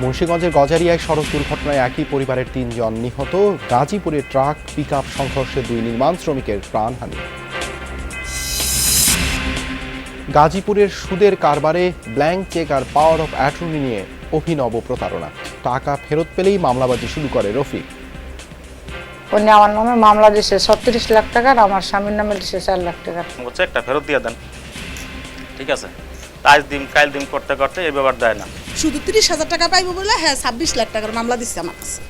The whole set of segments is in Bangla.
মুন্সিগঞ্জের গজারিয়ায় সড়ক দুর্ঘটনায় একই পরিবারের ৩ জন নিহত। গাজীপুরে ট্রাক পিকআপ সংঘর্ষে 2 নির্মাণ শ্রমিকের প্রাণহানি। গাজীপুরের সুদের কারবারে ব্ল্যাঙ্ক চেক আর পাওয়ার অফ অ্যাটর্নি নিয়ে অভিনব প্রতারণা। টাকা ফেরত পেলেই মামলাবাজি শুরু করে রফিক। উনি আমার নামে মামলা দিয়েছে ৩৬ লাখ টাকার, আমার স্বামীর নামে দিয়েছে 4 লাখ টাকার। চেকটা ফেরত দিয়ে দেন, ঠিক আছে? আজ দিন কাল দিন করতে করতে এই ব্যাপার দেয় না। শুধু ৩০,০০০ টাকা পাইবো বলে ২৬ লাখ টাকার মামলা দিচ্ছে আমার কাছে।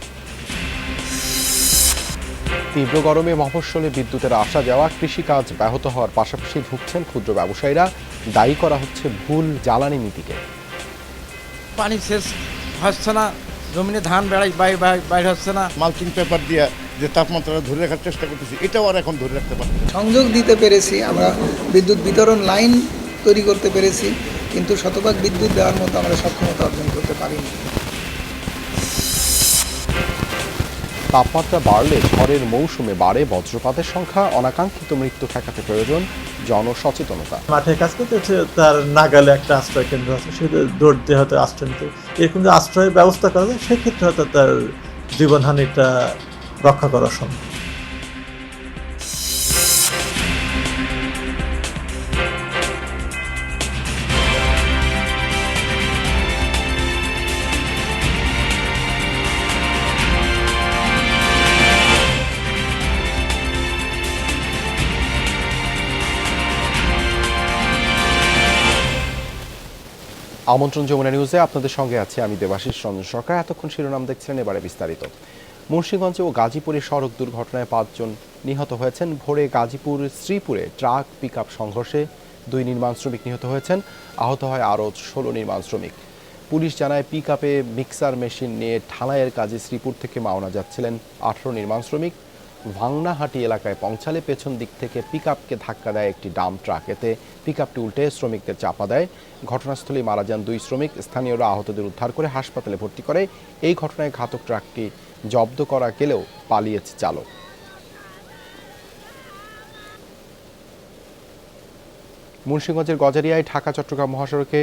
তীব্র গরমে মফস্বলে বিদ্যুতের আসা যাওয়া, কৃষিকাজ ব্যাহত হওয়ার পাশাপাশি ভুগছেন ক্ষুদ্র ব্যবসায়ীরা। দায়ী করা হচ্ছে ভুল জ্বালানি নীতিকে। পানি শেষ হচ্ছে না, জমিনে ধান বাইরে হচ্ছে না। মাল্চিং পেপার দিয়ে যে তাপমাত্রা ধরে রাখার চেষ্টা করতেছি, এটাও আর এখন ধরে রাখতে পারছি। সংযোগ দিতে পেরেছি, আমরা বিদ্যুৎ বিতরণ লাইন তৈরি করতে পেরেছি, কিন্তু শতভাগ বিদ্যুৎ দেওয়ার মতো আমরা সক্ষমতা অর্জন করতে পারিনি। তাপমাত্রা বাড়লে ঝড়ের মৌসুমে বাড়ে বজ্রপাতের সংখ্যা। অনাকাঙ্ক্ষিত মৃত্যু ঠেকাতে প্রয়োজন জনসচেতনতা। মাঠে কাজ করতে হচ্ছে, তার নাগালে একটা আশ্রয় কেন্দ্র আছে, সেটা দৌড় দিয়ে হয়তো আশ্রয় নিতে, এরকম যে আশ্রয়ের ব্যবস্থা করা যায় সেক্ষেত্রে হয়তো তার জীবনহানিটা রক্ষা করা সম্ভব। আমন্ত্রণ যমুনা নিউজে আপনাদের সঙ্গে আছে আমি দেবাশিস রঞ্জন সরকার। এতক্ষণ শিরোনাম দেখছিলেন, এবারে বিস্তারিত। মুন্সিগঞ্জে ও গাজীপুরে সড়ক দুর্ঘটনায় 5 জন নিহত হয়েছেন। ভোরে গাজীপুর শ্রীপুরে ট্রাক পিকআপ সংঘর্ষে 2 নির্মাণ শ্রমিক নিহত হয়েছেন। আহত হয় আরও 16 নির্মাণ শ্রমিক। পুলিশ জানায় পিকআপে মিক্সার মেশিন নিয়ে ঢালাইয়ের কাজে শ্রীপুর থেকে মাওনা যাচ্ছিলেন 18 নির্মাণ শ্রমিক। ভাংনাহাটি এলাকায় পৌঁছালে পেছন দিক থেকে পিকআপকে ধাক্কা দেয় একটি ডাম্প ট্রাক। এতে পিকআপটি উল্টে শ্রমিকদের চাপা দেয়। ঘটনাস্থলেই মারা যান 2 শ্রমিক। স্থানীয়রা আহতদের উদ্ধার করে হাসপাতালে ভর্তি করে। এই ঘটনায় ঘাতক ট্রাকটি জব্দ করা গেলেও পালিয়েছে চালক। মুন্সিগঞ্জের গজারিয়ায় ঢাকা চট্টগ্রাম মহাসড়কে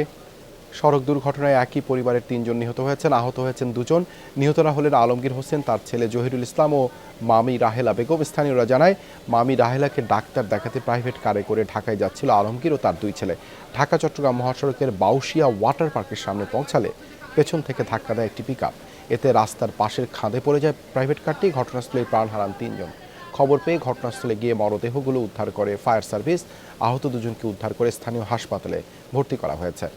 সড়ক দুর্ঘটনায় একই পরিবারের 3 জন নিহত হয়েছেন। আহত হয়েছেন 2 জন। নিহতরা হলেন আলমগীর হোসেন, তার ছেলে জহিরুল ইসলাম ও মামি রাহেলা বেগম। স্থানীয়রা জানায় মামি রাহেলাকে ডাক্তার দেখাতে প্রাইভেট কারে করে ঢাকায় যাচ্ছিল আলমগীর ও তার 2 ছেলে। ঢাকা চট্টগ্রাম মহাসড়কের বাউশিয়া ওয়াটার পার্কের সামনে পৌঁছালে পেছন থেকে ধাক্কা দেয় একটি পিকআপ। এতে রাস্তার পাশের খাদে পড়ে যায় প্রাইভেট কারটি। ঘটনাস্থলে প্রাণ হারান 3 জন। খবর পেয়ে ঘটনাস্থলে গিয়ে মরদেহগুলো উদ্ধার করে ফায়ার সার্ভিস। আহত 2 জনকে উদ্ধার করে স্থানীয় হাসপাতালে ভর্তি করা হয়েছে।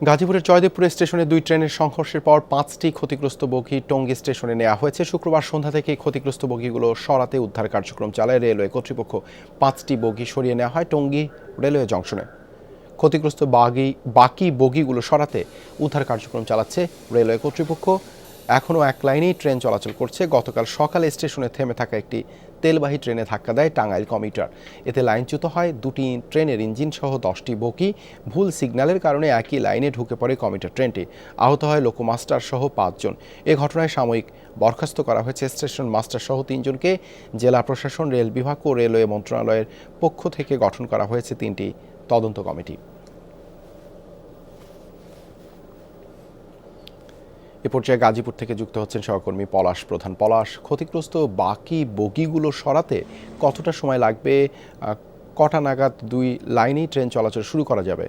গাজীপুরের জয়দেবপুর স্টেশনে 2 ট্রেনের সংঘর্ষের পর 5টি ক্ষতিগ্রস্ত বগি টঙ্গী স্টেশনে নেওয়া হয়েছে। শুক্রবার সন্ধ্যা থেকে ক্ষতিগ্রস্ত বগিগুলো সরাতে উদ্ধার কার্যক্রম চালায় রেলওয়ে কর্তৃপক্ষ। 5টি বগি সরিয়ে নেওয়া হয় টঙ্গী রেলওয়ে জংশনে। ক্ষতিগ্রস্ত বাকি বগিগুলো সরাতে উদ্ধার কার্যক্রম চালাচ্ছে রেলওয়ে কর্তৃপক্ষ। এখনও এক লাইনেই ট্রেন চলাচল করছে। গতকাল সকালে স্টেশনে থেমে থাকা একটি তেলবাহী ট্রেনে ধাক্কা দেয় টাঙ্গাইল কমিউটার। এতে লাইনচ্যুত হয় 2টি ট্রেনের ইঞ্জিন সহ 10টি বগি। ভুল সিগন্যালের কারণে একই লাইনে ঢুকে পড়ে কমিউটার ট্রেনটি। আহত হয় লোকোমাস্টার সহ 5 জন। এ ঘটনায় সাময়িক বরখাস্ত করা হয়েছে স্টেশন মাস্টার সহ 3 জনকে। জেলা প্রশাসন, রেল বিভাগ ও রেলওয়ে মন্ত্রণালয়ের পক্ষ থেকে গঠন করা হয়েছে 3টি তদন্ত কমিটি। এ পর্যায়ে গাজীপুর থেকে যুক্ত হচ্ছেন সহকর্মী পলাশ প্রধান। পলাশ, ক্ষতিগ্রস্ত বাকি বগিগুলো সরাতে কতটা সময় লাগবে? কটা নাগাদ 2 লাইনেই ট্রেন চলাচল শুরু করা যাবে?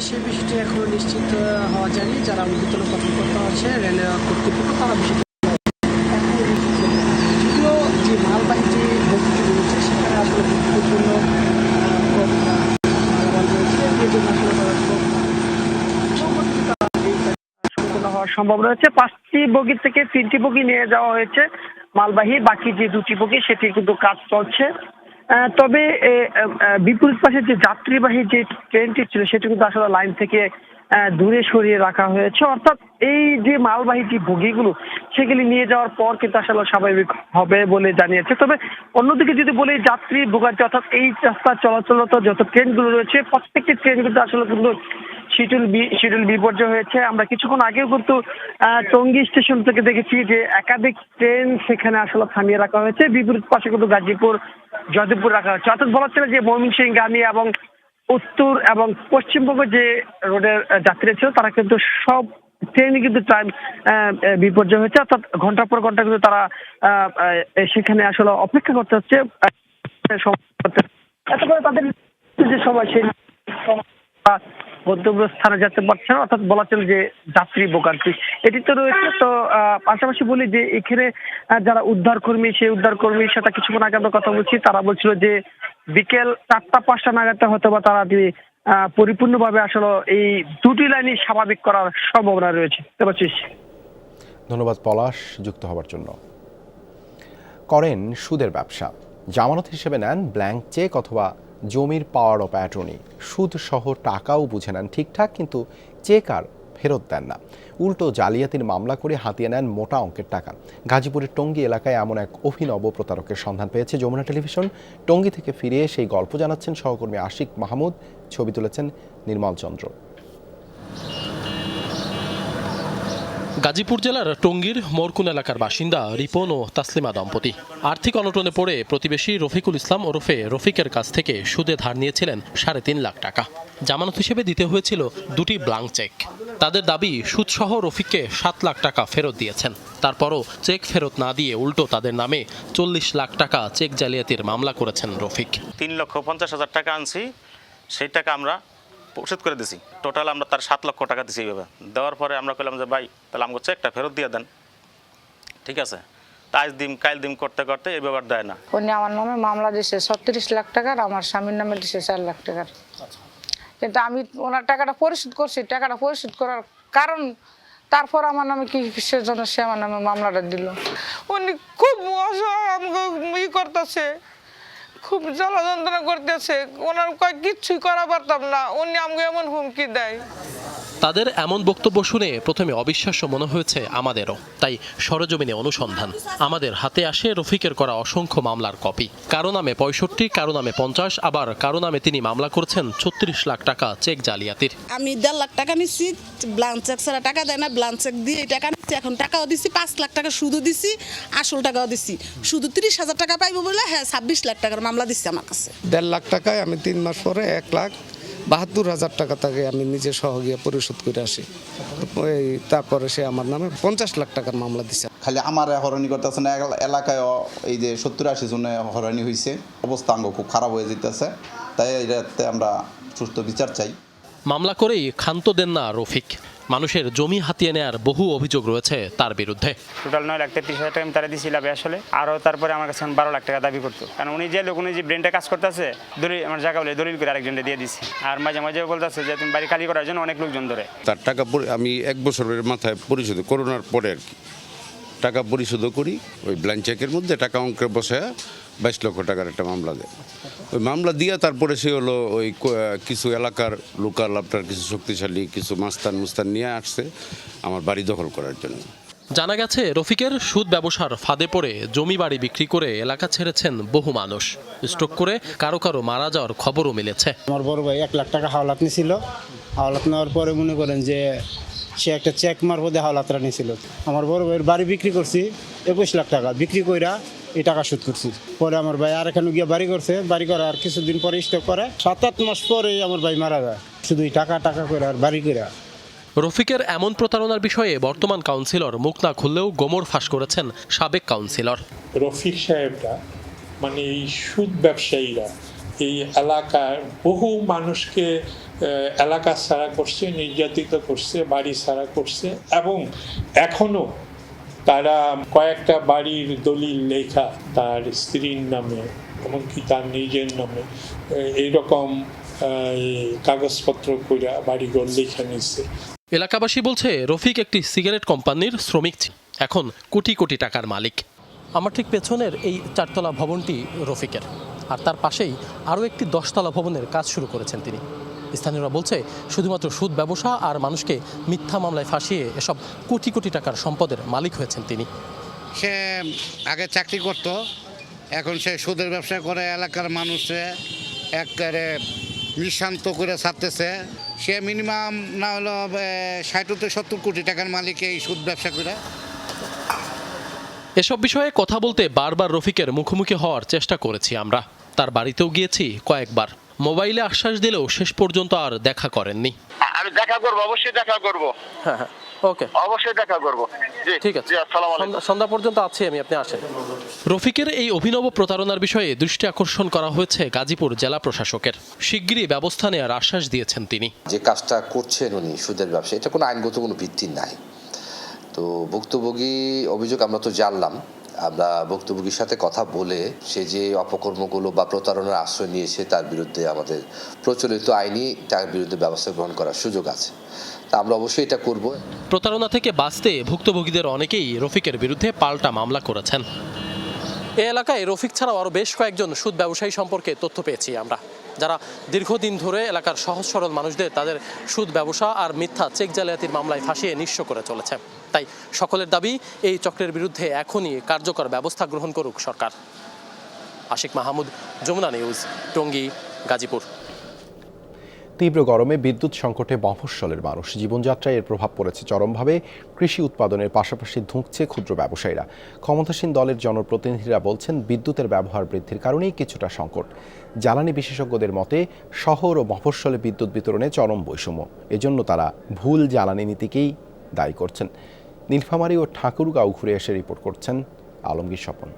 সে বিষয়টি এখন নিশ্চিত হওয়া যায়নি। যারা ঊর্ধ্বতন কর্মকর্তা আছে রেল কর্তৃপক্ষ, তারা বিষয়টি যদিও যে মালবাহী যে বগিটি রয়েছে সেখানে আসলে জন্য মালামাল রয়েছে, এই জন্য আসলে করার সম্ভব রয়েছে। 5টি বগি থেকে 3টি বগি নিয়ে যাওয়া হয়েছে মালবাহী, বাকি যে 2টি বগি সেটি কিন্তু কাজ চলছে। তবে বিপরীত পাশে যে যাত্রীবাহী যে ট্রেনটি ছিল সেটি কিন্তু আসলে লাইন থেকে দূরে সরিয়ে রাখা হয়েছে। অর্থাৎ এই যে মালবাহী যে বগিগুলো সেগুলি নিয়ে যাওয়ার পর কিন্তু আসলে স্বাভাবিক হবে বলে জানিয়েছে। তবে অন্যদিকে যদি বলি যাত্রী ভোগান্তি, অর্থাৎ এই রাস্তা চলাচলরত যত ট্রেনগুলো রয়েছে প্রত্যেকটি ট্রেন কিন্তু আসলে কিন্তু শিডিউল বিপর্যয় হয়েছে। আমরা কিছুক্ষণ আগেও কিন্তু টঙ্গী স্টেশন থেকে দেখেছি যে একাধিক ট্রেন সেখানে আসলে থামিয়ে রাখা হয়েছে। বিপরীত পাশে কিন্তু গাজীপুর, জয়দেবপুর রাখা হয়েছে। অর্থাৎ বলা ছিল যে ময়মনসিংহগামী এবং উত্তর এবং পশ্চিমবঙ্গ যে রোডের যাত্রী ছিল তারা কিন্তু সব ট্রেনই কিন্তু টাইম বিপর্যয় হয়েছে। অর্থাৎ ঘন্টার পর ঘন্টা কিন্তু তারা সেখানে আসলে অপেক্ষা করতে হচ্ছে। এত করে তাদের যে সময় সেই গন্তব্য স্থানে যেতে পারছে না, অর্থাৎ বলা চলে যে যাত্রী ভোগান্তি এটি তো রয়েছে। তো পাশাপাশি বলি যে এখানে যারা উদ্ধার কর্মী, সেই উদ্ধার কর্মীর সাথে কিছুক্ষণ আগে আমরা কথা বলছি, তারা বলছিল যে বিকেল 4টা-5টা নাগাদ হয়তো বা তারা পরিপূর্ণভাবে আসলে এই 2টি লাইনই স্বাভাবিক করার সম্ভাবনা রয়েছে। ধন্যবাদ পলাশ যুক্ত হওয়ার জন্য। করেন সুদের ব্যবসা, জামানত হিসেবে নেন ব্ল্যাঙ্ক চেক অথবা জমির পাওয়ার অফ অ্যাটর্নি, সুদ সহ টাকাও বুঝে নেন ঠিকঠাক, কিন্তু চেক আর ফেরত দেন না। উল্টো জালিয়াতির মামলা করে হাতিয়ে নেন মোটা অঙ্কের টাকা। গাজীপুরের টঙ্গী এলাকায় এমন এক অভিনব প্রতারকের সন্ধান পেয়েছে যমুনা টেলিভিশন। টঙ্গী থেকে ফিরে সেই গল্প জানাচ্ছেন সহকর্মী আশিক মাহমুদ, ছবি তুলেছেন নির্মল চন্দ্র। গাজীপুর জেলার টঙ্গীর মোরকুন এলাকার বাসিন্দা রিপন ও তাসলিমা দম্পতি আর্থিক অনটনে পড়ে প্রতিবেশী রফিকুল ইসলাম ওরফে রফিকের কাছ থেকে সুদে ধার নিয়েছিলেন 3.5 লাখ টাকা। জামানত হিসেবে দিতে হয়েছিল 2টি ব্ল্যাঙ্ক চেক। তাদের দাবি সুদসহ রফিককে 7 লাখ টাকা ফেরত দিয়েছেন। তারপরও চেক ফেরত না দিয়ে উল্টো তাদের নামে 40 লাখ টাকা চেক জালিয়াতির মামলা করেছেন রফিক। 3,50,000 টাকা আনছি, সেই টাকা আমরা পরিশোধ করে দিছি। টোটাল আমরা তার 7 লক্ষ টাকা দিছি। এইভাবে দেওয়ার পরে আমরা কইলাম যে ভাই তাহলে আমাকে চেকটা ফেরত দিয়ে দেন। ঠিক আছে, আজ দিন কাল দিন করতে করতে এই ব্যাপার দেয় না। উনি আমার নামে মামলা দিয়েছে 36 লাখ টাকার, আমার স্বামীর নামে দিয়েছে 4 লাখ টাকার। কিন্তু আমি ওনার টাকাটা পরিশোধ করছি। টাকাটা পরিশোধ করার কারণ তারপর আমার নামে কি কিসের জন্য সে আমার নামে মামলাটা দিল। উনি খুব অসহায় আমাকে করতেছে, খুব জ্বালা যন্ত্রণা করতেছে। ওনার কিচ্ছুই করা পারতাম না, উনি আমাকে এমন হুমকি দেয়। তাদের এমন বক্তব্য শুনে প্রথমে অবিশ্বাস্য মনে হয়েছে আমাদেরও, তাই সরেজমিনে অনুসন্ধান। আমাদের হাতে আসে রফিকের করা অসংখ্য মামলার কপি। কারো নামে 65, কারো নামে 50, আবার কারো নামে তিনি মামলা করছেন 36 লাখ টাকা চেক জালিয়াতির। আমি 1.5 লাখ টাকা নিচ্ছি, ব্ল্যাঙ্ক চেক ছাড়া টাকা দেয় না, ব্ল্যাঙ্ক চেক দিয়ে টাকা নিচ্ছি। এখন টাকাও দিচ্ছি, 5 লাখ টাকা সুদও দিচ্ছি, আসল টাকাও দিচ্ছি। শুধু 30,000 টাকা পাইবো বলে 26 লাখ টাকার মামলা দিচ্ছে আমার কাছে। 1.5 লাখ টাকায় আমি 3 মাস পরে 1,72,000 টাকা তাকে আমি নিজে সহ গিয়ে পরিশোধ করে আসি। তারপরে সে আমার নামে 50 লাখ টাকার মামলা দিচ্ছে। খালি আমার হরানি করতেছে না, এলাকায় এই যে 70-80 জনে হরানি হয়েছে। অবস্থা আঙ্গ খুব খারাপ হয়ে যেতেছে, তাই এটাতে আমরা সুস্থ বিচার চাই। মামলা করেই ক্ষান্ত দেন না রফিক। মানুষের জমি হাতিয়ে নেয়ার বহু অভিযোগ রয়েছে তার বিরুদ্ধে। টোটাল 9,33,000 টাকা আমি তারা দিয়েছিলাম আসলে। আরও তারপরে আমার কাছে 12 লাখ টাকা দাবি করতো, কারণ উনি যে লোক, উনি যে ব্রেনটা কাজ করতেছে, দলিল আমার জায়গা বলে দলিল করে আরেকজনকে দিয়ে দিছি। আর মাঝে মাঝে বলতেছে যে তুমি বাড়ি খালি করার জন্য অনেক লোকজন ধরে। তার টাকা আমি 1 বছরের মাথায় পরিশোধ, করোনার পরে আর কি টাকা পরিশোধও করি। ওই ব্ল্যাঙ্ক চেকের মধ্যে টাকা অঙ্কে বসে 22 লক্ষ টাকার একটা মামলা দেয়। ওই মামলা দিয়ে তারপরে সে হলো ওই কিছু এলাকার লোকাল আপনার কিছু শক্তিশালী কিছু মুস্তান নিয়ে আসছে আমার বাড়ি দখল করার জন্য। জানা গেছে রফিকের সুদ ব্যবসার ফাঁদে পড়ে জমি বাড়ি বিক্রি করে এলাকা ছেড়েছেন বহু মানুষ। স্ট্রোক করে কারো কারো মারা যাওয়ার খবরও মিলেছে। আমার বড় ভাই 1 লাখ টাকা হাওলাত নিয়েছিল। হাওলাত নেওয়ার পরে মনে করেন যে সে একটা চেক মারফতে হাওলাতটা নিয়েছিল। আমার বড় ভাইয়ের বাড়ি বিক্রি করছি 21 লাখ টাকা, বিক্রি কইরা এই টাকা শোধ করছি। পরে আমার ভাই আর এখানে গিয়ে বাড়ি করছে, বাড়ি করার কিছুদিন পরে স্টক করে 7-8 মাস পরেই আমার ভাই মারা যায়, শুধু টাকা করে আর বাড়ি করে। রফিকের এমন প্রতারণার বিষয়ে বর্তমান কাউন্সিলর মুখ না খুললেও গোমর ফাঁস করেছেন সাবেক কাউন্সিলর। রফিক সাহেবরা মানে এই সুদ ব্যবসায়ীরা এই এলাকার বহু মানুষকে এলাকা ছাড়া করছে, নির্যাতিত করছে, বাড়ি ছাড়া করছে, এবং এখনো তারা কয়েকটা বাড়ির দলিল লেখা তার স্ত্রীর নামে এমনকি তার নিজের নামে এইরকম কাগজপত্র করে বাড়িঘর লেখা নিচ্ছে। এলাকাবাসী বলছে রফিক একটি সিগারেট কোম্পানির শ্রমিক ছিল, এখন কোটি কোটি টাকার মালিক। আমার ঠিক পেছনের এই 4তলা ভবনটি রফিকের, আর তার পাশেই আরও একটি 10তলা ভবনের কাজ শুরু করেছেন তিনি। স্থানীয়রা বলছে শুধুমাত্র সুদ ব্যবসা আর মানুষকে মিথ্যা মামলায় ফাঁসিয়ে এসব কোটি কোটি টাকার সম্পদের মালিক হয়েছেন তিনি। সে আগে চাকরি করত, এখন সে সুদের ব্যবসা করে এলাকার মানুষে একবারে নিঃশান্ত করে ছাড়তেছে। সে মিনিমাম না হলো 60-70 কোটি টাকার মালিক এই সুদ ব্যবসা করে। এসব বিষয়ে কথা বলতে বারবার রফিকের মুখোমুখি হওয়ার চেষ্টা করেছি আমরা, তার বাড়িতেও গিয়েছি কয়েকবার। মোবাইলে আশ্বাস দিলেও শেষ পর্যন্ত আর দেখা করেননি। আমি দেখা করব, অবশ্যই দেখা করব। হ্যাঁ, ওকে, অবশ্যই দেখা করব। জি ঠিক আছে, আসসালামু আলাইকুম। সন্ধ্যা পর্যন্ত আছি আমি, আপনি আসেন। রফিকের এই অভিনব প্রতারণার বিষয়ে দৃষ্টি আকর্ষণ করা হয়েছে গাজীপুর জেলা প্রশাসকের। শিগগিরই ব্যবস্থা নেওয়ার আশ্বাস দিয়েছেন তিনি। যে কাজটা করছেন উনি সুদের ব্যবসা, এটা কোনো আইনগত কোনো ভিত্তি নাই। তো ভুক্তভোগী অভিযোগ আমরা তো জানলাম, আমরা ভুক্তভোগীর সাথে কথা বলে সে যে অপকর্মগুলো বা প্রতারণার আশ্রয় নিয়েছে তার বিরুদ্ধে আমাদের প্রচলিত আইনি তার বিরুদ্ধে ব্যবস্থা গ্রহণ করার সুযোগ আছে। তা আমরা অবশ্যই এটা করব। প্রতারণা থেকে বাঁচতে ভুক্তভোগীদের অনেকেই রফিকের বিরুদ্ধে পাল্টা মামলা করেছেন। এই এলাকায় রফিক ছাড়াও আরও বেশ কয়েকজন সুদ ব্যবসায়ী সম্পর্কে তথ্য পেয়েছি আমরা, যারা দীর্ঘদিন ধরে এলাকার সহজ সরল মানুষদের তাদের সুদ ব্যবসা আর মিথ্যা চেক জালিয়াতির মামলায় ফাঁসিয়ে নিঃস্ব করে চলেছে। তাই সকলের দাবি এই চক্রের বিরুদ্ধে এখনই কার্যকর ব্যবস্থা গ্রহণ করুক সরকার। আশিক মাহমুদ, যমুনা নিউজ, টঙ্গী, গাজীপুর। তীব্র গরমে বিদ্যুৎ সংকটে মফস্বলের মানুষ, জীবনযাত্রায় এর প্রভাব পড়েছে চরমভাবে। কৃষি উৎপাদনের পাশাপাশি ধুঁকছে ক্ষুদ্র ব্যবসায়ীরা। ক্ষমতাসীন দলের জনপ্রতিনিধিরা বলছেন বিদ্যুতের ব্যবহার বৃদ্ধির কারণেই কিছুটা সংকট। জ্বালানি বিশেষজ্ঞদের মতে শহর ও মফস্বলে বিদ্যুৎ বিতরণে চরম বৈষম্য, এজন্য তারা ভুল জ্বালানি নীতিকেই দায়ী করছেন। নীলফামারী ও ঠাকুরগাঁও ঘুরে এসে রিপোর্ট করছেন আলমগীর স্বপন।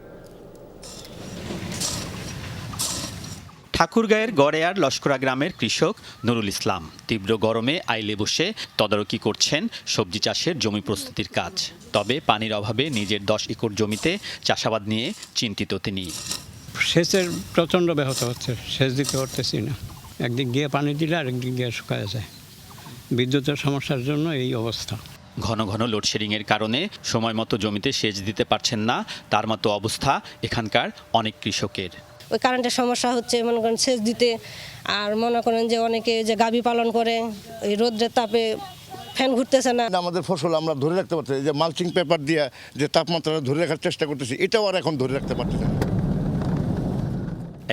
ঠাকুরগাঁয়ের গড়েয়ার লস্করা গ্রামের কৃষক নুরুল ইসলাম তীব্র গরমে আইলে বসে তদারকি করছেন সবজি চাষের জমি প্রস্তুতির কাজ। তবে পানির অভাবে নিজের 10 একর জমিতে চাষাবাদ নিয়ে চিন্তিত তিনি। সেচের প্রচণ্ড ব্যাহত হচ্ছে, সেচ দিতে পারতেছি না। একদিক দিয়ে পানি দিলে আরেকদিক দিয়ে শুকায় যায়। বিদ্যুতের সমস্যার জন্য এই অবস্থা। ঘন ঘন লোডশেডিংয়ের কারণে সময় মতো জমিতে সেচ দিতে পারছেন না, তার মতো অবস্থা এখানকার অনেক কৃষকের। ওই কারেন্টের সমস্যা হচ্ছে, মনে করেন সেচ দিতে। আর মনে করেন যে অনেকে যে গাভী পালন করে, ওই রোদ্রের তাপে ফ্যান ঘুরতেছে না। আমাদের ফসল আমরা ধরে রাখতে পারছি, যে মালচিং পেপার দিয়ে যে তাপমাত্রা ধরে রাখার চেষ্টা করতেছি, এটাও আর এখন ধরে রাখতে পারতেছি না।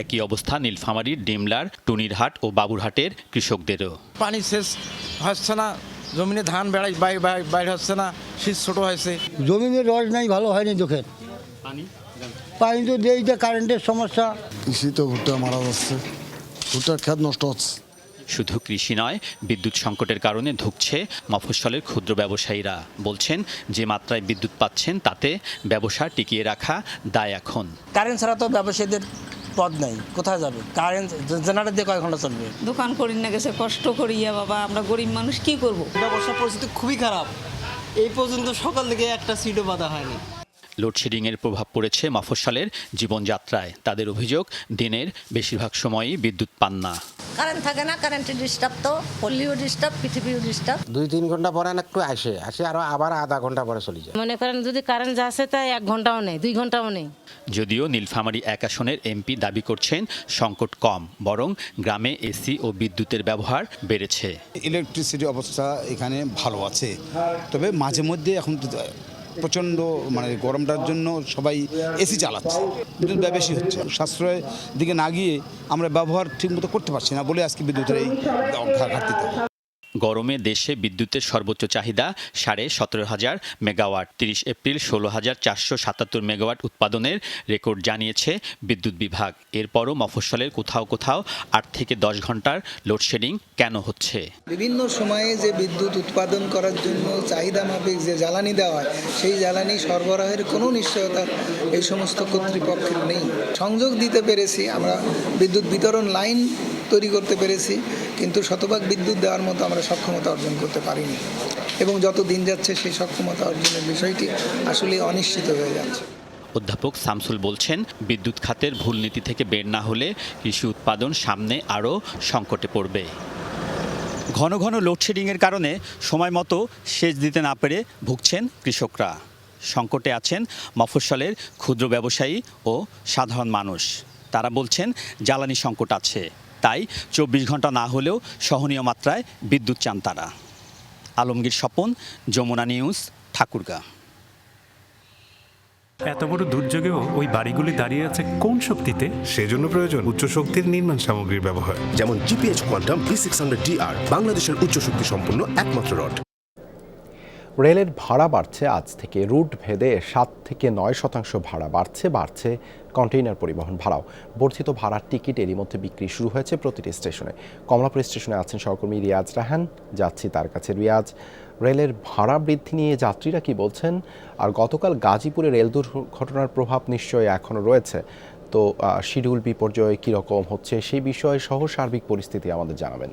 একই অবস্থা নীলফামারীর ডিমলার, টুনিরহাট ও বাবুরহাটের কৃষকদেরও। পানি সেচ হচ্ছে না, জমিনে ধান বাইর হচ্ছে না, শীত ছোট হয়েছে। জমিনের রস নাই, ভালো হয়নি চোখের পানি তো দিয়েই, কারেন্টের সমস্যা। কৃষি তো ভুট্টা মারা যাচ্ছে, ভুট্টার ক্ষেত নষ্ট হচ্ছে। শুধু কৃষি নয়, বিদ্যুৎ সংকটের কারণে ধুঁকছে মফস্বলের ক্ষুদ্র ব্যবসায়ীরা। বলছেন যে মাত্রায় বিদ্যুৎ পাচ্ছেন তাতে ব্যবসা টিকিয়ে রাখা দায় এখন। কারেন্ট ছাড়া তো ব্যবসায়ীদের পদ নাই, কোথায় যাবে? কারেন্ট জেনারেটর দিয়ে কয় ঘন্টা চলবে? দোকান করি না গেছে, কষ্ট করিয়া বাবা, আমরা গরিব মানুষ কি করব? ব্যবসার পরিস্থিতি খুবই খারাপ, এই পর্যন্ত সকাল থেকে একটা সিটও বাঁধা হয়নি। লোডশেডিংয়ের প্রভাব পড়েছে মফস্বলের জীবনযাত্রায়। তাদের অভিযোগ দিনের বেশিরভাগ সময়ই বিদ্যুৎ পান না। কারেন্ট থাকে না, কারেন্টের ডিস্টার্ব, তো পল্লীও ডিস্টার্ব, পৃথিবীও ডিস্টার্ব। 2-3 ঘন্টা পরে একটু আসে আর আবার আধা ঘন্টা পরে চলে যায়। মনে করেন যদি কারেন্ট যাচ্ছে তাই 1 ঘন্টাও নেই, 2 ঘন্টাও নেই। যদিও নীলফামারী 1 আসনের এমপি দাবি করছেন সংকট কম, বরং গ্রামে এসি ও বিদ্যুতের ব্যবহার বেড়েছে। ইলেকট্রিসিটি অবস্থা এখানে ভালো আছে, তবে মাঝে মধ্যে এখন প্রচণ্ড গরমটার জন্য সবাই এসি চালাচ্ছে, বিদ্যুৎ ব্যয় বেশি হচ্ছে। সাশ্রয়ের দিকে না গিয়ে আমরা ব্যবহার ঠিকমতো করতে পারছি না বলে আজকে বিদ্যুতের এই ঘাটতিতে। গরমে দেশে বিদ্যুতের সর্বোচ্চ চাহিদা 17,500 মেগাওয়াট। 30 এপ্রিল 16,477 মেগাওয়াট উৎপাদনের রেকর্ড জানিয়েছে বিদ্যুৎ বিভাগ। এরপরও মফস্বলের কোথাও কোথাও 8 থেকে 10 ঘন্টার লোডশেডিং কেন হচ্ছে? বিভিন্ন সময়ে যে বিদ্যুৎ উৎপাদন করার জন্য চাহিদা মাফিক যে জ্বালানি দেওয়া হয়, সেই জ্বালানি সরবরাহের কোনো নিশ্চয়তা এই সমস্ত কর্তৃপক্ষের নেই। সংযোগ দিতে পেরেছি, আমরা বিদ্যুৎ বিতরণ লাইন তৈরি করতে পেরেছি, কিন্তু শতভাগ বিদ্যুৎ দেওয়ার মতো আমরা সক্ষমতা অর্জন করতে পারিনি। এবং যত দিন যাচ্ছে সেই সক্ষমতা অর্জনের বিষয়টি আসলে অনিশ্চিত হয়ে যাচ্ছে। অধ্যাপক শামসুল বলছেন, বিদ্যুৎ খাতের ভুল নীতি থেকে বের না হলে কৃষি উৎপাদন সামনে আরও সংকটে পড়বে। ঘন ঘন লোডশেডিংয়ের কারণে সময় মতো সেচ দিতে না পেরে ভুগছেন কৃষকরা। সংকটে আছেন মফস্বলের ক্ষুদ্র ব্যবসায়ী ও সাধারণ মানুষ। তারা বলছেন জ্বালানি সংকট আছে, তাই 24 ঘন্টা না হলেও সহনীয় মাত্রায় বিদ্যুৎ চান তারা। আলমগীর স্বপন, যমুনা নিউজ, ঠাকুরগাঁ। এত বড় দুর্যোগেও ওই বাড়িগুলি দাঁড়িয়ে আছে কোন শক্তিতে? সেজন্য প্রয়োজন উচ্চ শক্তির নির্মাণ সামগ্রীর ব্যবহার, যেমন জিপিএইচ কোয়ান্টাম B600DR, বাংলাদেশের উচ্চ শক্তি সম্পন্ন একমাত্র রড। রেলের ভাড়া বাড়ছে আজ থেকে। রুট ভেদে 7 থেকে 9% ভাড়া বাড়ছে কন্টেইনার পরিবহন ভাড়াও। বর্ধিত ভাড়ার টিকিট এরই মধ্যে বিক্রি শুরু হয়েছে প্রতিটি স্টেশনে। কমলাপুর স্টেশনে আছেন সহকর্মী রিয়াজ রাহান, যাচ্ছি তার কাছে। রিয়াজ, রেলের ভাড়া বৃদ্ধি নিয়ে যাত্রীরা কি বলছেন? আর গতকাল গাজীপুরে রেল দুর্ঘটনার প্রভাব নিশ্চয়ই এখনও রয়েছে, তো শিডিউল বিপর্যয় কীরকম হচ্ছে সেই বিষয়ে সহ সার্বিক পরিস্থিতি আমাদের জানাবেন।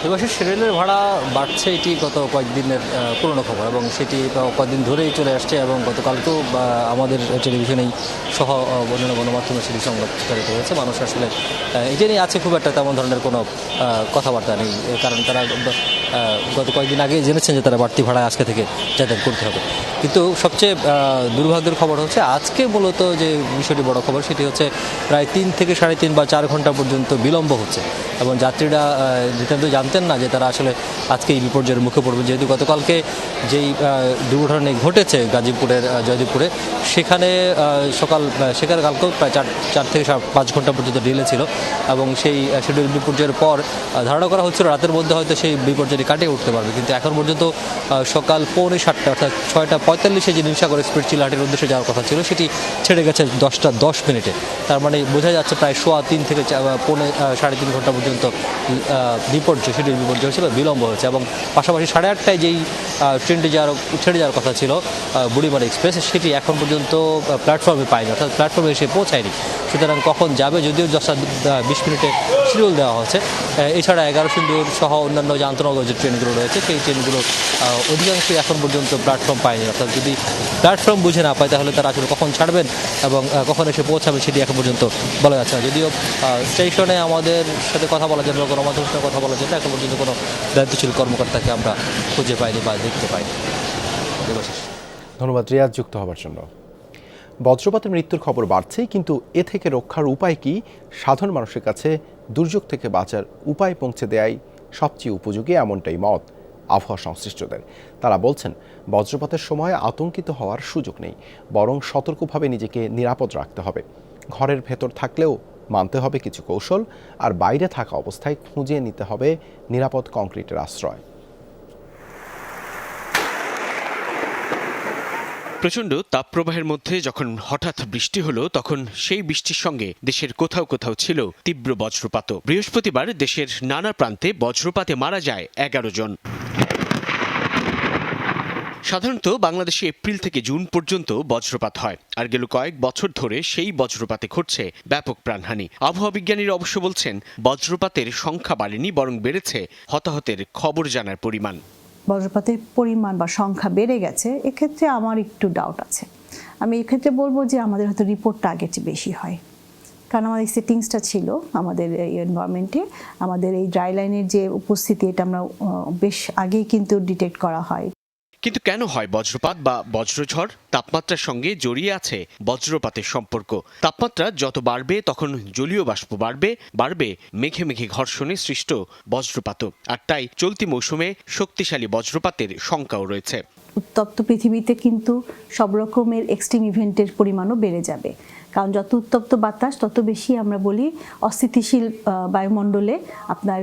দেবাশিস, রেলের ভাড়া বাড়ছে, এটি গত কয়েকদিনের পুরনো খবর এবং সেটি কয়েকদিন ধরেই চলে আসছে এবং গতকালকেও আমাদের টেলিভিশনেই সহ অন্যান্য গণমাধ্যমে সেটি সংবাদ প্রচারিত হয়েছে। মানুষ আসলে এটা নিয়ে আছে খুব একটা তেমন ধরনের কোনো কথাবার্তা নেই, কারণ তারা গত কয়েকদিন আগে জেনেছেন যে তারা বাড়তি ভাড়ায় আজকে থেকে যাতায়াত করতে হবে। কিন্তু সবচেয়ে দুর্ভাগ্যের খবর হচ্ছে আজকে মূলত যে বিষয়টি বড় খবর সেটি হচ্ছে প্রায় 3 থেকে 3.5 বা 4 ঘন্টা পর্যন্ত বিলম্ব হচ্ছে এবং যাত্রীরা নিতান্ত জানতেন না যে তারা আসলে আজকে এই বিপর্যয়ের মুখে পড়বে, যেহেতু গতকালকে যেই দুর্ঘটনা ঘটেছে গাজীপুরের জয়দেবপুরে, সেখানে কালকেও প্রায় 4 থেকে 5 ঘন্টা পর্যন্ত ডিলে ছিল এবং সেই শিডিউল বিপর্যয়ের পর ধারণা করা হচ্ছিল রাতের মধ্যে হয়তো সেই বিপর্যয়টি কাটিয়ে উঠতে পারবে, কিন্তু এখন পর্যন্ত সকাল 6:45 অর্থাৎ 6:45 যে নীলসাগর স্পিড চিলাহাটির উদ্দেশ্যে যাওয়ার কথা ছিল সেটি ছেড়ে গেছে 10:10। তার মানে বোঝা যাচ্ছে প্রায় 3.25 থেকে 3.5 ঘন্টা পর্যন্ত শিডিউল বিপর্যয় হয়েছে বা বিলম্ব হয়েছে এবং পাশাপাশি 8:30টায় যেই ট্রেনটি ছেড়ে যাওয়ার কথা ছিল বুড়িমারি এক্সপ্রেস, সেটি এখন পর্যন্ত প্ল্যাটফর্মে পায়নি, অর্থাৎ প্ল্যাটফর্মে এসে পৌঁছায়নি। সুতরাং কখন যাবে, যদিও 10-20 মিনিটে শিডিউল দেওয়া হচ্ছে। এছাড়া 11 সিন্দুর সহ অন্যান্য যে আন্তনগর যে ট্রেনগুলো রয়েছে সেই ট্রেনগুলো অধিকাংশই এখন পর্যন্ত প্ল্যাটফর্ম পায়নি, অর্থাৎ যদি প্ল্যাটফর্ম বুঝে না পায় তাহলে তারা আসলে কখন ছাড়বেন এবং কখন এসে পৌঁছাবে সেটি এখন পর্যন্ত বলা যাচ্ছে না। যদিও স্টেশনে আমাদের সাথে কথা বলা যায় বা গণমাধ্যমের সাথে কথা বলা যায়, এখন পর্যন্ত কোনো দায়িত্বশীল কর্মকর্তাকে আমরা খুঁজে পাইনি বা দেখতে পাইনি। ধন্যবাদ রিয়াজ যুক্ত হবার জন্য। বজ্রপাতে মৃত্যুর খবর বাড়ছে, কিন্তু এ থেকে রক্ষার উপায় কি? সাধারণ মানুষের কাছে দুর্যোগ থেকে বাঁচার উপায় পৌঁছে দেয়াই সবচেয়ে উপযোগী, এমনটাই মত আবহাওয়া সংশ্লিষ্টদের। তারা বলছেন বজ্রপাতের সময় আতঙ্কিত হওয়ার সুযোগ নেই, বরং সতর্কভাবে নিজেকে নিরাপদ রাখতে হবে। ঘরের ভেতর থাকলেও মানতে হবে কিছু কৌশল, আর বাইরে থাকা অবস্থায় খুঁজে নিতে হবে নিরাপদ কংক্রিটের আশ্রয়। প্রচণ্ড তাপপ্রবাহের মধ্যে যখন হঠাৎ বৃষ্টি হলো, তখন সেই বৃষ্টির সঙ্গে দেশের কোথাও কোথাও ছিল তীব্র বজ্রপাতও। বৃহস্পতিবার দেশের নানা প্রান্তে বজ্রপাতে মারা যায় 11 জন। সাধারণত বাংলাদেশে এপ্রিল থেকে জুন পর্যন্ত বজ্রপাত হয়, আর গেল কয়েক বছর ধরে সেই বজ্রপাতে ঘটছে ব্যাপক প্রাণহানি। আবহাওয়া বিজ্ঞানীরা অবশ্য বলছেন বজ্রপাতের সংখ্যা বাড়েনি, বরং বেড়েছে হতাহতের খবর জানার পরিমাণ। বজ্রপাতের পরিমাণ বা সংখ্যা বেড়ে গেছে, এক্ষেত্রে আমার একটু ডাউট আছে। আমি এক্ষেত্রে বলবো যে আমাদের হয়তো রিপোর্টটা আগের চেয়ে বেশি হয়, কারণ আমাদের সেটিংসটা ছিল আমাদের এই এনভায়রনমেন্টে, আমাদের এই ড্রাই লাইনের যে উপস্থিতি এটা আমরা বেশ আগেই কিন্তু ডিটেক্ট করা হয়। কিন্তু কেন হয় বজ্রপাত বা বজ্রঝড়? তাপমাত্রার সঙ্গে জড়িয়ে আছে বজ্রপাতের সম্পর্ক। তাপমাত্রা যত বাড়বে তখন জলীয় বাষ্প বাড়বে মেঘে মেঘে ঘর্ষণে সৃষ্ট বজ্রপাত, আর তাই চলতি মৌসুমে শক্তিশালী বজ্রপাতের শঙ্কাও রয়েছে। উত্তপ্ত পৃথিবীতে কিন্তু সব রকমের এক্সট্রিম ইভেন্টের পরিমাণও বেড়ে যাবে, কারণ যত উত্তপ্ত বাতাস তত বেশি আমরা বলি অস্থিতিশীল বায়ুমণ্ডলে আপনার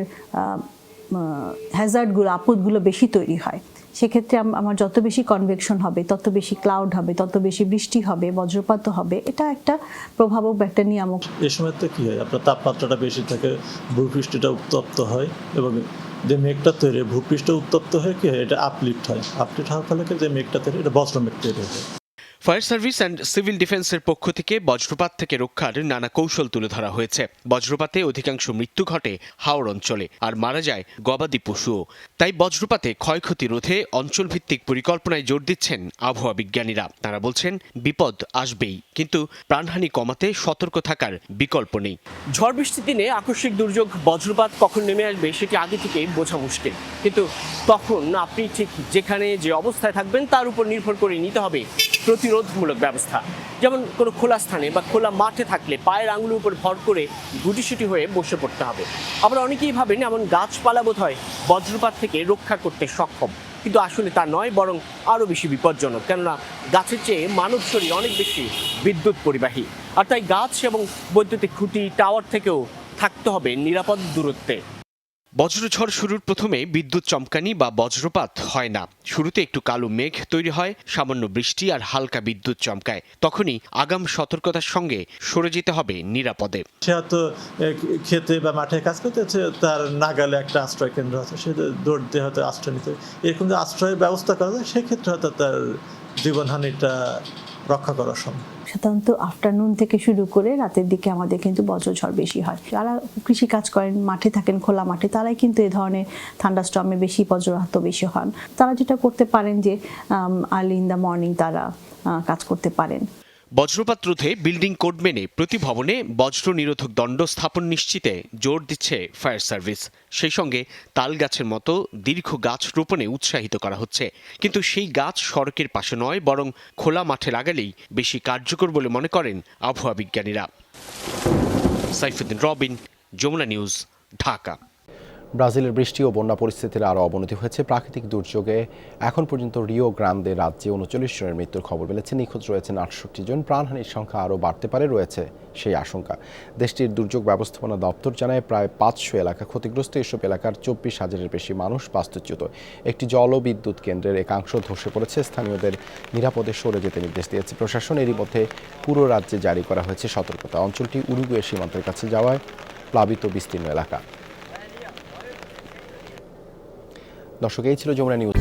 হ্যাজার্ডগুলো, আপদগুলো বেশি তৈরি হয়। সেক্ষেত্রে আমার যত বেশি কনভেকশন হবে, তত বেশি ক্লাউড হবে, তত বেশি বৃষ্টি হবে, বজ্রপাত হবে। এটা একটা প্রভাবক, একটা নিয়ামক। এই সময় তো কি হয়, আপনার তাপমাত্রাটা বেশি থাকে, ভূপৃষ্ঠটা উত্তপ্ত হয় এবং যে মেঘটা তৈরি ভূপৃষ্ঠ উত্তপ্ত হয়ে কি হয়, এটা আপলিফ্ট হয়। আপলিফ্ট হওয়ার ফলে যে মেঘটা তৈরি, এটা বজ্রমেঘ তৈরি হয়। ফায়ার সার্ভিস অ্যান্ড সিভিল ডিফেন্সের পক্ষ থেকে বজ্রপাত থেকে রক্ষার নানা কৌশল তুলে ধরা হয়েছে। বজ্রপাতে অধিকাংশ মৃত্যু ঘটে হাওড় অঞ্চলে, আর মারা যায় গবাদি পশুও। তাই বজ্রপাতে ক্ষয়ক্ষতি রোধে অঞ্চলভিত্তিক পরিকল্পনায় জোর দিচ্ছেন আবহাওয়া বিজ্ঞানীরা। তারা বলছেন বিপদ আসবেই, কিন্তু প্রাণহানি কমাতে সতর্ক থাকার বিকল্প নেই। ঝড় বৃষ্টির দিনে আকস্মিক দুর্যোগ বজ্রপাত কখন নেমে আসবে সেটি আগে থেকেই বোঝা মুশকিল, কিন্তু তখন আপনি ঠিক যেখানে যে অবস্থায় থাকবেন তার উপর নির্ভর করে নিতে হবে প্রতিরোধমূলক ব্যবস্থা। যেমন কোনো খোলা স্থানে বা খোলা মাঠে থাকলে পায়ের আঙুলের উপর ভর করে গুটিসুটি হয়ে বসে পড়তে হবে। আবার অনেকেই ভাবেন এমন গাছপালা বোধ হয় বজ্রপাত থেকে রক্ষা করতে সক্ষম, কিন্তু আসলে তা নয়, বরং আরও বেশি বিপজ্জনক। কেননা গাছের চেয়ে মানব শরীর অনেক বেশি বিদ্যুৎ পরিবাহী, আর তাই গাছ এবং বৈদ্যুতিক খুঁটি টাওয়ার থেকেও থাকতে হবে নিরাপদ দূরত্বে। বজ্রঝড় শুরুর প্রথমে বিদ্যুৎ চমকানি বা বজ্রপাত হয় না। শুরুতে একটু কালো মেঘ তৈরি হয়, সামান্য বৃষ্টি আর হালকা বিদ্যুৎ চমকায়। তখনই আগাম সতর্কতার সঙ্গে সরে যেতে হবে নিরাপদে। সে হয়তো খেতে বা মাঠে কাজ করতেছে, তার নাগালে একটা আশ্রয় কেন্দ্র আছে, সে দৌড় দিয়ে হয়তো আশ্রয় নিতে, এরকম যে আশ্রয়ের ব্যবস্থা করা যায় সেক্ষেত্রে হয়তো তার জীবনহানিটা রক্ষা করা সম্ভব। সাধারণত আফটারনুন থেকে শুরু করে রাতের দিকে আমাদের কিন্তু বজ্রঝড় বেশি হয়। যারা কৃষি কাজ করেন, মাঠে থাকেন, খোলা মাঠে, তারাই কিন্তু এ ধরনের থান্ডারস্টর্মে বেশি বজ্রাহত বেশি হন। তারা যেটা করতে পারেন যে আর্লি ইন দ্য মর্নিং তারা কাজ করতে পারেন। বজ্রপাত রোধে বিল্ডিং কোড মেনে প্রতি ভবনে বজ্র নিরোধক দণ্ড স্থাপন নিশ্চিতে জোর দিচ্ছে ফায়ার সার্ভিস। সেই সঙ্গে তাল গাছের মতো দীর্ঘ গাছ রোপণে উৎসাহিত করা হচ্ছে, কিন্তু সেই গাছ সড়কের পাশে নয়, বরং খোলা মাঠে লাগালেই বেশি কার্যকর বলে মনে করেন আবহাওয়া বিজ্ঞানীরা। সাইফুদ্দিন রবিন, যমুনা নিউজ, ঢাকা। ব্রাজিলের বৃষ্টি ও বন্যা পরিস্থিতির আরও অবনতি হয়েছে। প্রাকৃতিক দুর্যোগে এখন পর্যন্ত রিও গ্রান্দে রাজ্যে 39 জনের মৃত্যুর খবর মিলেছে। নিখোঁজ রয়েছেন 68 জন। প্রাণহানির সংখ্যা আরও বাড়তে পারে, রয়েছে সেই আশঙ্কা। দেশটির দুর্যোগ ব্যবস্থাপনা দপ্তর জানায় প্রায় 500 এলাকা ক্ষতিগ্রস্ত। এসব এলাকার 24,000-এর বেশি মানুষ বাস্তুচ্যুত। একটি জলবিদ্যুৎ কেন্দ্রের একাংশ ধসে পড়েছে। স্থানীয়দের নিরাপদে সরে যেতে নির্দেশ দিয়েছে প্রশাসন। এরই মধ্যে পুরো রাজ্যে জারি করা হয়েছে সতর্কতা। অঞ্চলটি উরুগুয়ে সীমান্তের কাছে যাওয়ায় প্লাবিত বিস্তীর্ণ এলাকা। দর্শক, এই ছিল যমুনা নিউজ।